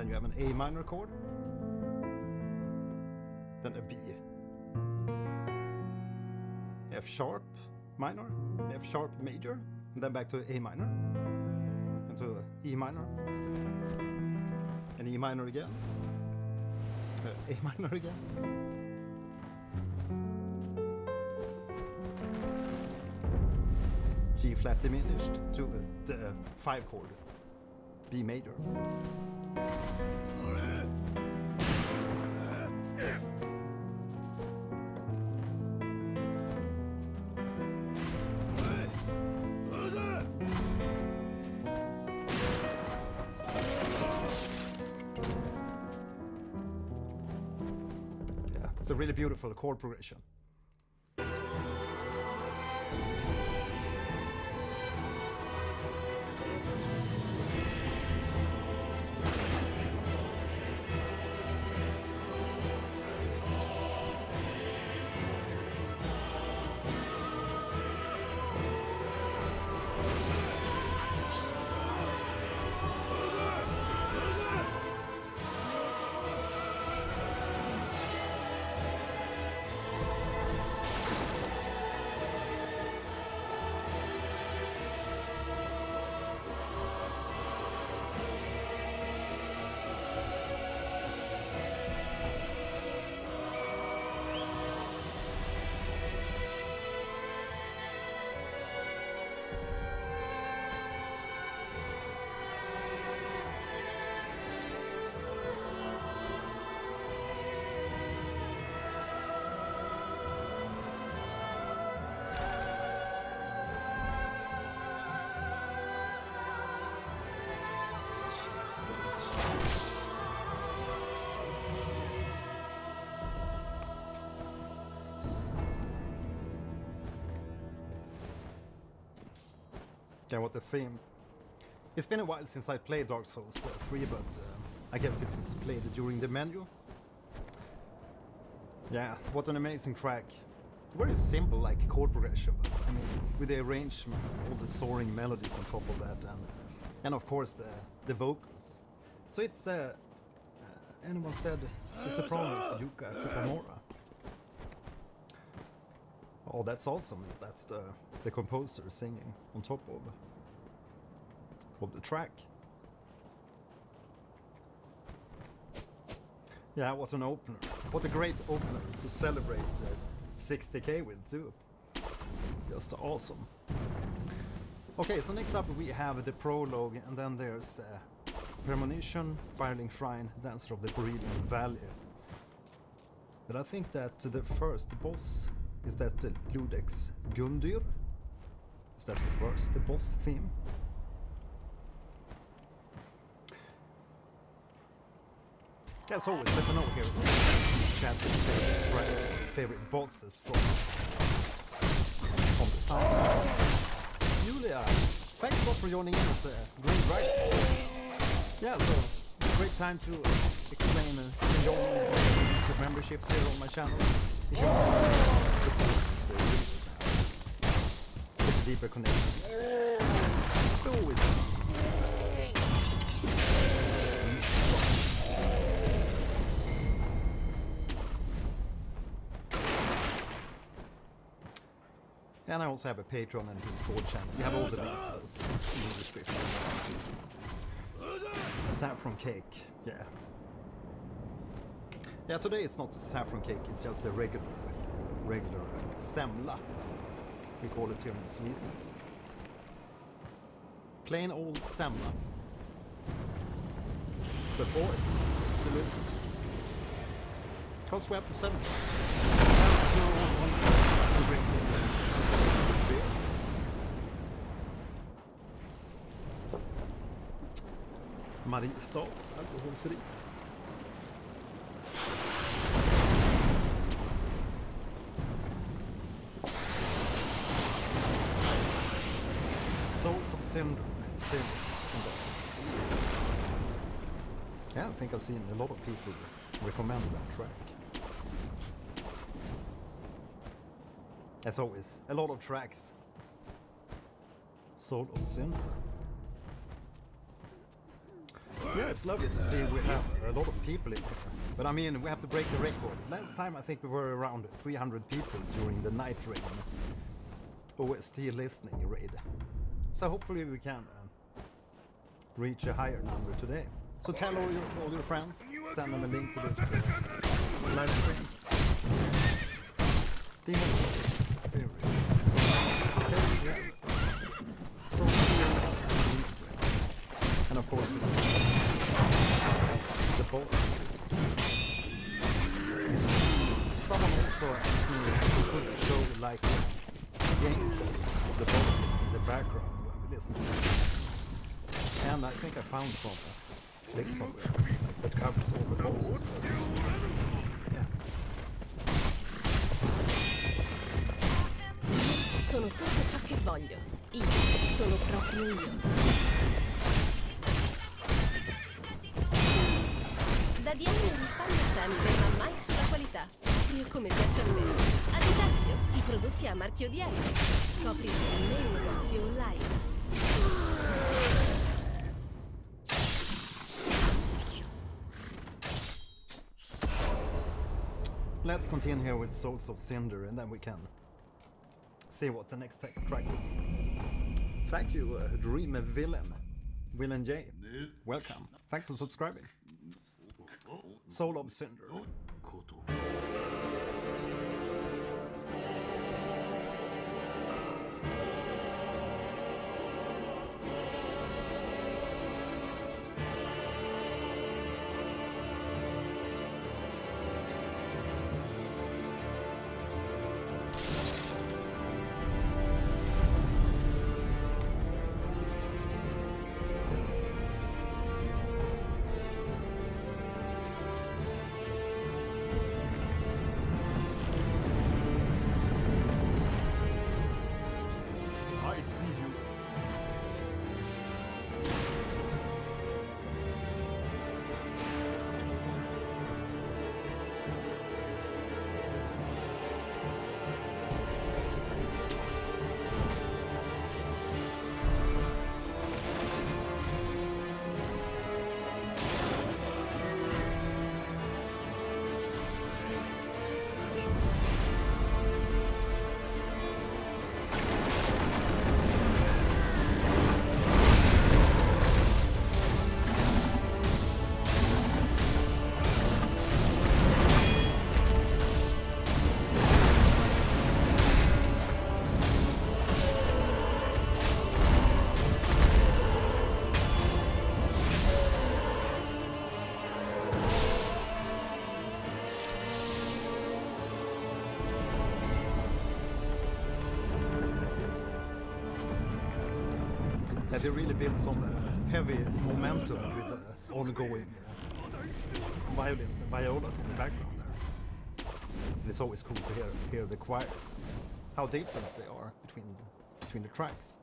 Then you have an A minor chord. Then a B. F sharp minor, F sharp major, and then back to A minor, and to E minor, and E minor again, A minor again. G flat diminished to the 5 chord, B major. Yeah, it's a really beautiful chord progression. Yeah, what the theme. It's been a while since I played Dark Souls 3, but I guess this is played during the menu. Yeah, what an amazing track. Very simple, like chord progression, but I mean, with the arrangement, all the soaring melodies on top of that, and of course the vocals. So it's, anyone said, the soprano is Yuka Kitamura. Oh, that's awesome if that's the composer singing on top of the track. Yeah, what an opener. What a great opener to celebrate 60K with too. Just awesome. Okay, so next up we have the prologue, and then there's Premonition, Firelink Shrine, Dancer of the Brilliant Valley. But I think that the first boss is that the Ludex Gundyr. Is that first the boss theme? As always, let me know here in the chat favorite bosses from the sound. Julia, thanks a lot for joining in. It's great, right? Yeah, so great time to explain and join the memberships here on my channel. If you want to support this videos and get a deeper connection. Always. And I also have a Patreon and Discord channel. You have all the links to those in the description. Saffron cake, yeah. Yeah, today it's not saffron cake, it's just a regular semla. We call it here in Sweden. Plain old semla. But boy, delicious. Costs way up to 7. Mariestads alkoholfri. Souls of Syndrome. Yeah, I think I've seen a lot of people recommend that track. As always, a lot of tracks. Soul of Syndrome. Yeah, it's lovely to see we have a lot of people in here. But I mean, we have to break the record. Last time I think we were around 300 people during the night raid. OST listening raid. So hopefully we can reach a higher number today. So tell all your friends, send them a link to this live stream. Demon favorite. Okay, yeah. So and of course the boss. Someone also asked me if we could show like gameplay of the bosses in the background when we listen to it. And I think I found some clips somewhere that covers all the bosses. Yeah. Sono tutto ciò che voglio. Io sono proprio io. Da di anni risparmio sempre, ma mai sulla qualità. Proprio come piace a me. Ad esempio, i prodotti a marchio di Elio. Scopri il mio negozio online. Let's continue here with Souls of Cinder and then we can see what the next track will be. Thank you, Dream Villain. Villain J. Welcome. Thanks for subscribing. Soul of Cinder. They really built some heavy momentum with the ongoing violins and violas in the background there. And it's always cool to hear the choirs, how different they are between the tracks.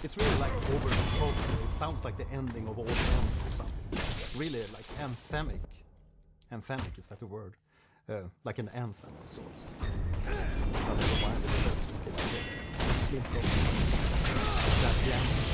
It's really like over the top. It sounds like the ending of All Ends or something. It's really like anthemic. Anthemic, is that a word? Like an anthem of sorts. I don't know why, but that's what that's the anthem.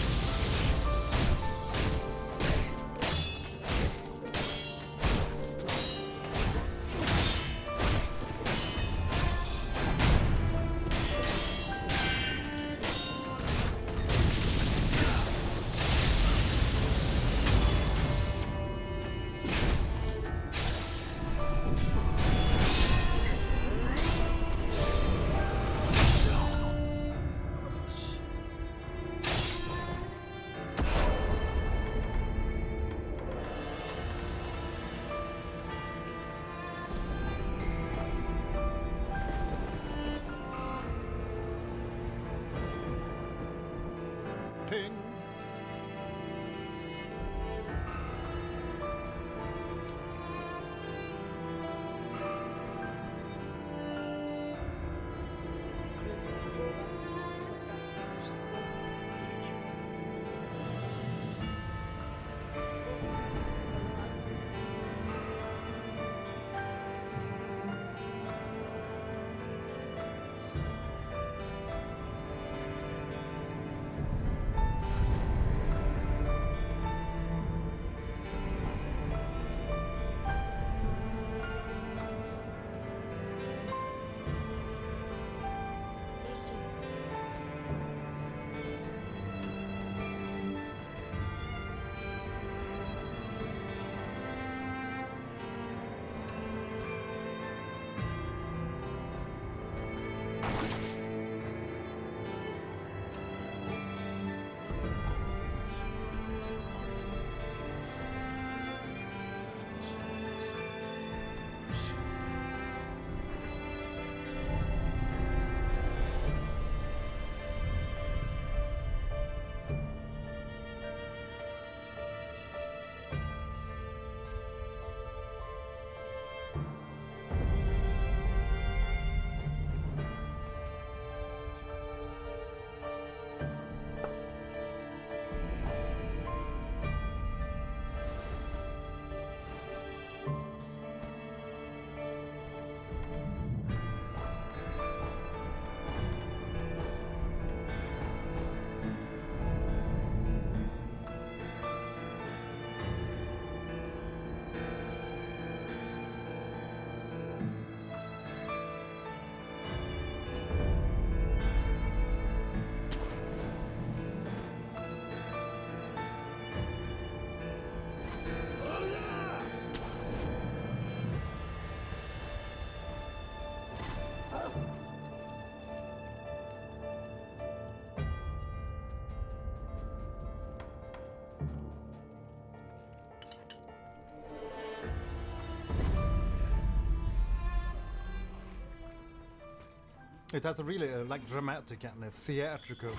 It has a really like dramatic and a theatrical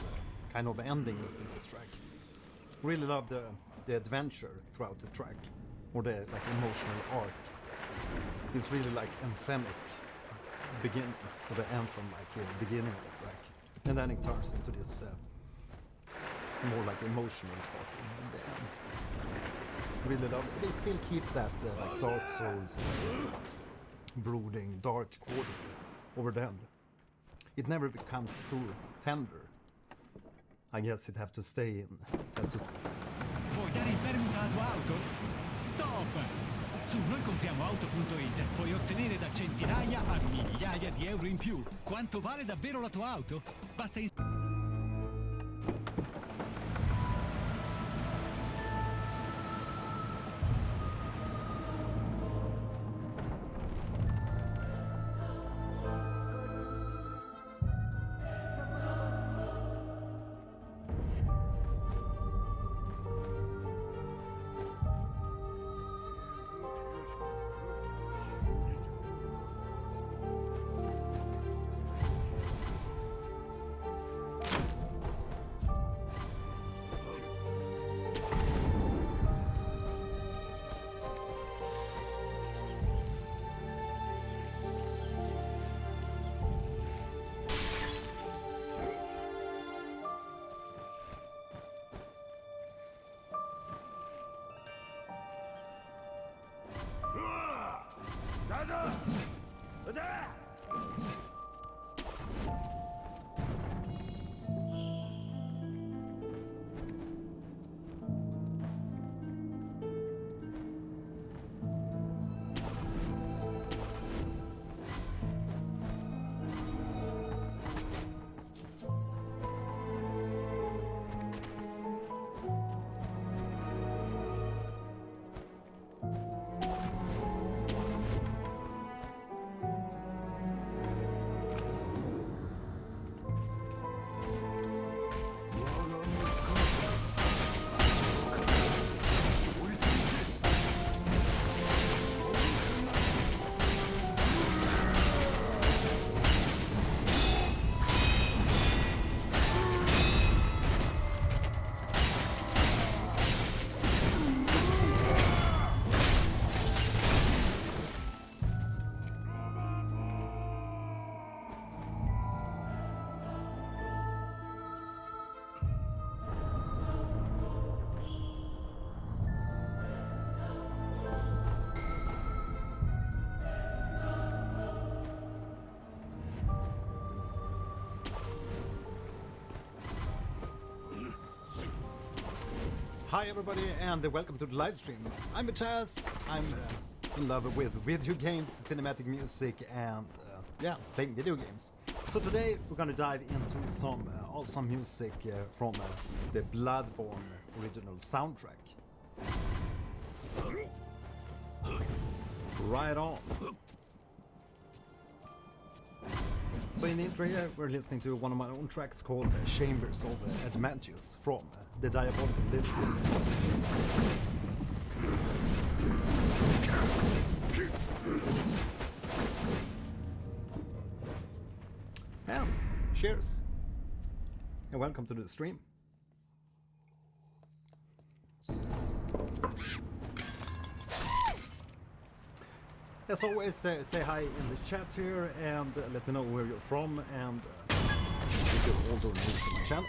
kind of ending in this track. Really love the adventure throughout the track, or the like emotional arc. It's really like anthemic beginning, or the anthem like beginning of the track, and then it turns into this more like emotional part in the end. Really love it. They still keep that like Dark Souls brooding dark quality over the end. It never becomes too tender. I guess it have to stay in. It has to. Vuoi dare in permuta la tua auto? Stop! Su noiCompriamoauto.it puoi ottenere da centinaia a migliaia di euro in più. Quanto vale davvero la tua auto? Basta Hi everybody and welcome to the live stream. I'm Chaz. I'm in love with video games, cinematic music and yeah, playing video games. So today we're gonna dive into some awesome music from the Bloodborne original soundtrack. Right on. So in the intro here, we're listening to one of my own tracks called Chambers of Adamantius from the Diabolical Little. And cheers, and welcome to the stream. As always, say hi in the chat here and let me know where you're from and if you're also new to my channel.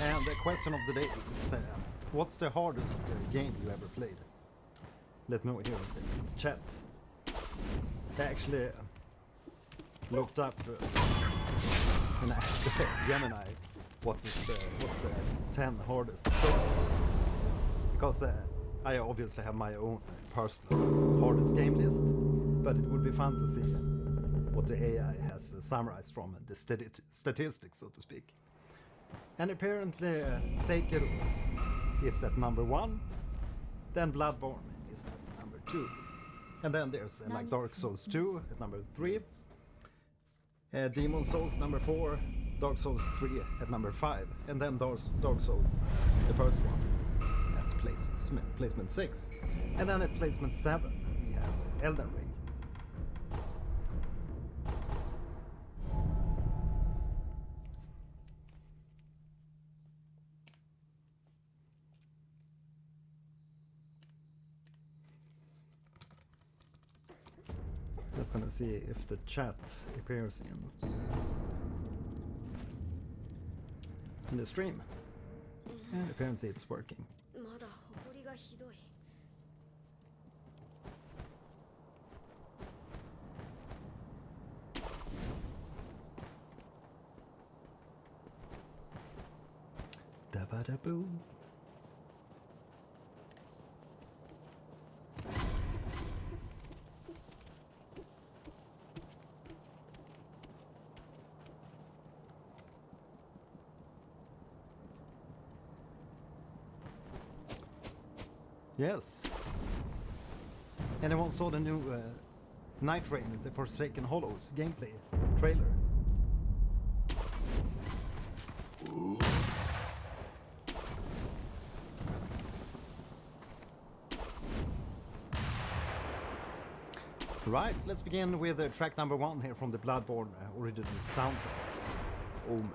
And the question of the day is, what's the hardest game you ever played? Let me know here in the chat. I actually looked up and asked Gemini what's the 10 hardest games, because I obviously have my own personal hardest game list, but it would be fun to see what the AI has summarized from the statistics, so to speak. And apparently SEKIRO is at number 1, then Bloodborne is at number 2, and then there's like Dark Souls 2 at number 3, Demon Souls number 4, Dark Souls 3 at number 5, and then Dark Souls, the first one, at placement 6, and then at placement 7 we have Elden Ring. Just gonna see if the chat appears in the stream. And apparently it's working. Da-ba-da-boo. Yes. Anyone saw the new Night Rain, the Forsaken Hollows gameplay trailer? Ooh. Right, so let's begin with track number 1 here from the Bloodborne original soundtrack, Omen.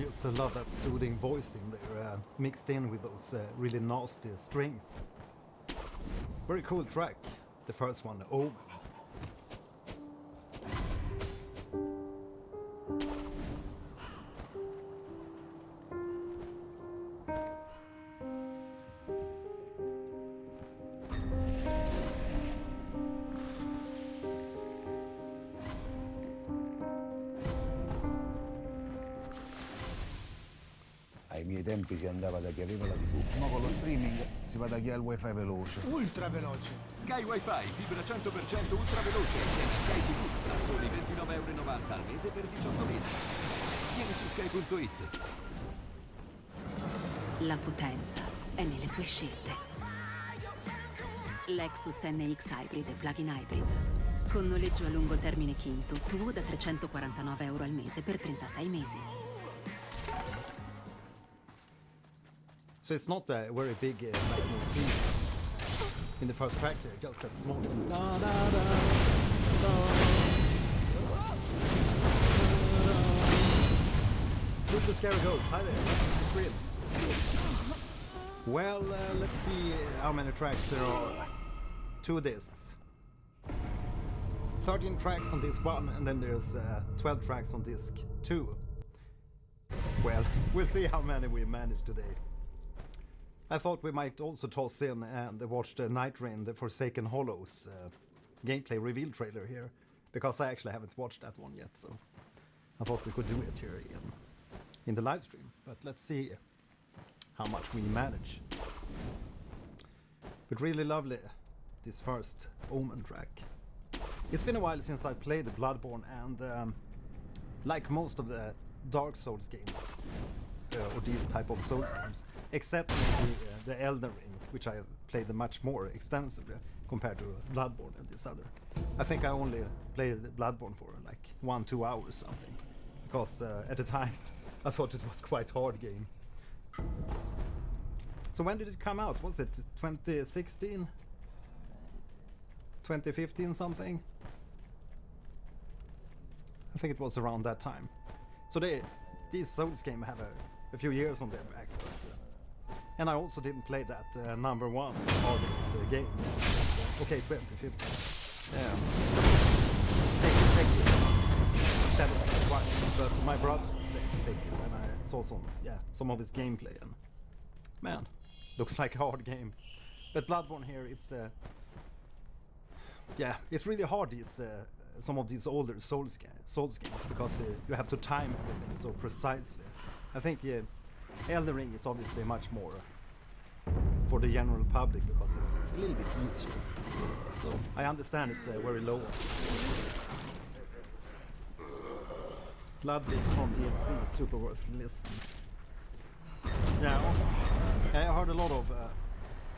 just love that soothing voice in there, mixed in with those really nasty strings. Very cool track, the first one, Omen. Ai miei tempi si andava da chi aveva la TV. Ma con lo streaming si va da chi ha il wifi veloce. Ultra veloce. Sky Wi-Fi, fibra 100% ultra veloce insieme a Sky TV a soli €29,90 al mese per 18 mesi. Vieni su sky.it. La potenza è nelle tue scelte. Lexus NX Hybrid e Plug-in Hybrid. Con noleggio a lungo termine Quinto, tuo da €349 al mese per 36 mesi. So it's not a very big like motif in the first track here, just that small. Da, da, da, da. Super Scary Ghost, hi there. It's real. Well, let's see how many tracks there are. 2 discs. 13 tracks on disc 1, and then there's 12 tracks on disc 2. Well, we'll see how many we manage today. I thought we might also toss in and watch the Night Rain, the Forsaken Hollows gameplay reveal trailer here, because I actually haven't watched that one yet, so I thought we could do it here in the live stream. But let's see how much we manage. But really lovely, this first Omen track. It's been a while since I played Bloodborne, and like most of the Dark Souls games, or these type of Souls games, except the Elden Ring, which I have played much more extensively compared to Bloodborne and this other. I think I only played Bloodborne for like 1-2 hours something, because at the time I thought it was quite hard game. So when did it come out? Was it 2016? 2015 something? I think it was around that time. So these Souls games have a few years on their back, but, and I also didn't play that number 1 hardest game. Okay, 2015. Yeah. Sekiro. That was quite wild, but my brother played Sekiro, and I saw some of his gameplay, and man, looks like a hard game. But Bloodborne here, it's it's really hard. Some of these older Souls games, because you have to time everything so precisely. I think Elden Ring is obviously much more for the general public, because it's a little bit easier. So I understand it's very low. Ludwig from DLC, super worth listening. Yeah, awesome. I heard a lot of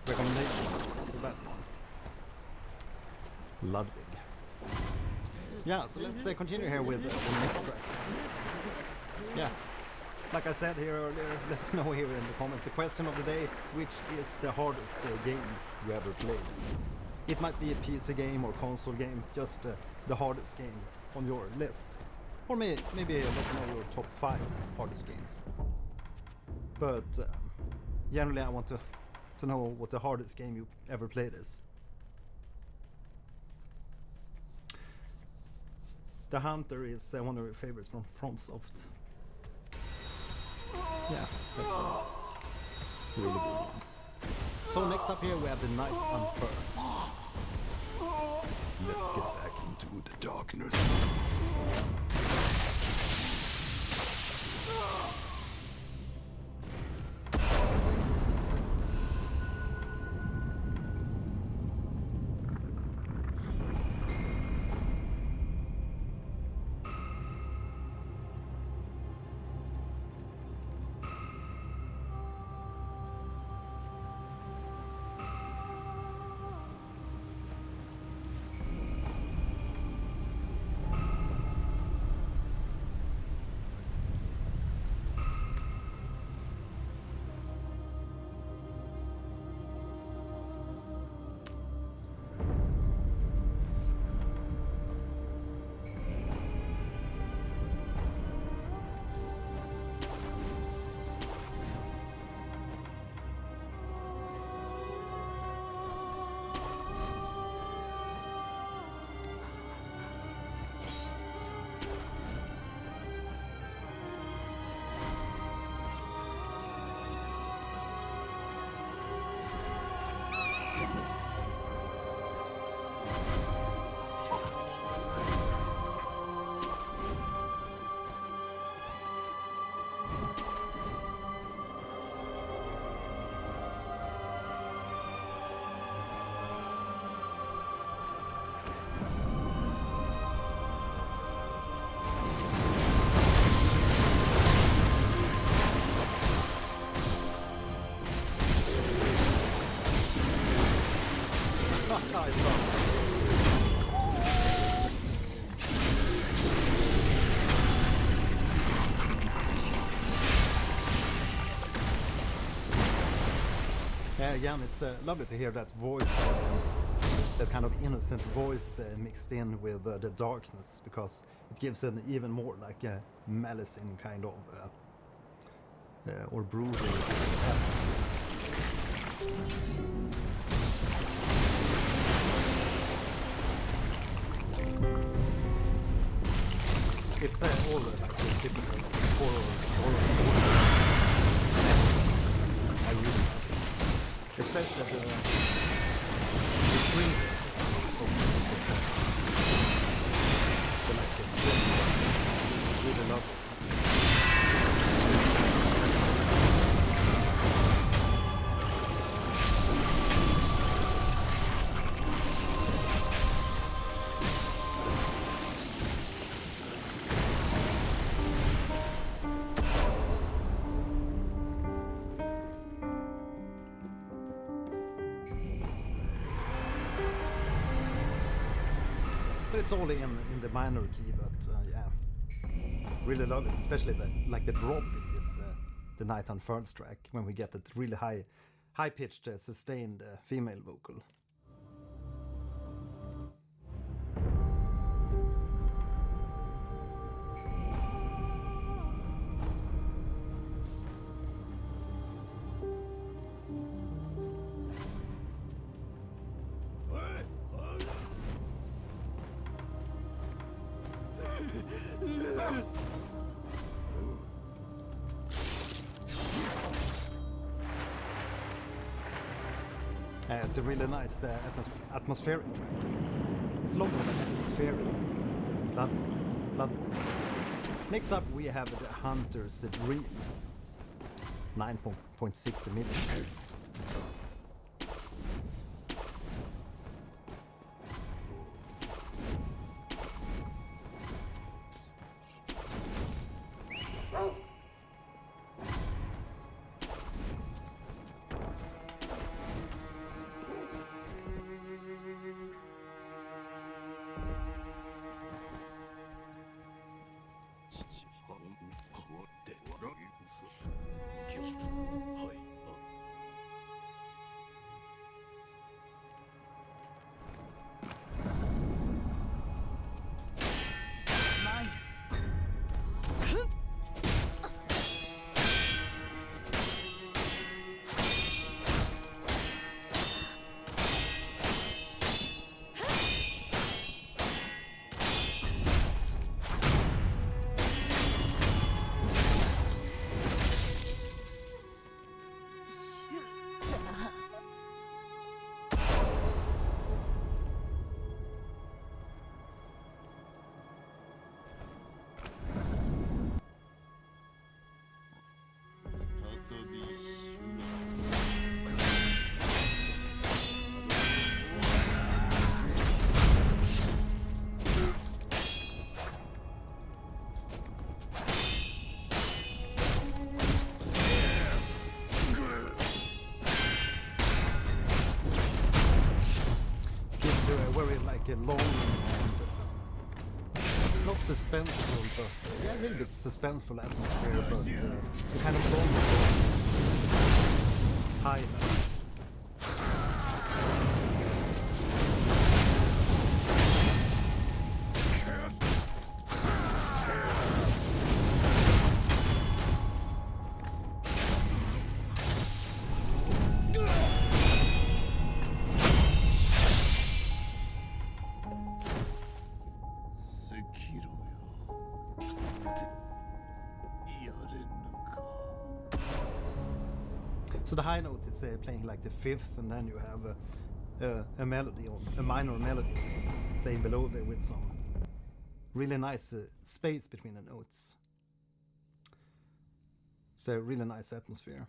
recommendations for that one. Ludwig. Yeah, so let's continue here with the next track. Yeah, like I said here earlier, let me know here in the comments the question of the day: which is the hardest game you ever played? It might be a PC game or console game, just the hardest game on your list. Or maybe let me know your top 5 hardest games. But generally I want to know what the hardest game you ever played is. The Hunter is one of your favorites from FromSoft. Yeah, that's a really good one. So next up here we have The Night Unfurls. Let's get back into the darkness. I love it. Again, it's lovely to hear that voice, that kind of innocent voice mixed in with the darkness, because it gives an even more like a menacing kind of or brooding. It's all like a typical horror story. I really like it. Especially the screen. So like the screen. Really love it. It's all in the minor key, but yeah, really love it. Especially the drop in this the Night Unfurled track, when we get that really high pitched sustained female vocal. It's a really nice atmospheric track. It's a lot of atmospheric in Bloodborne. Next up we have the Hunter's Dream. 9.6 millimeters. A long and not suspenseful, but yeah, a little bit suspenseful atmosphere, but the kind of long high note. So the high note is playing like the fifth, and then you have a melody, or a minor melody playing below there with some really nice space between the notes. So really nice atmosphere.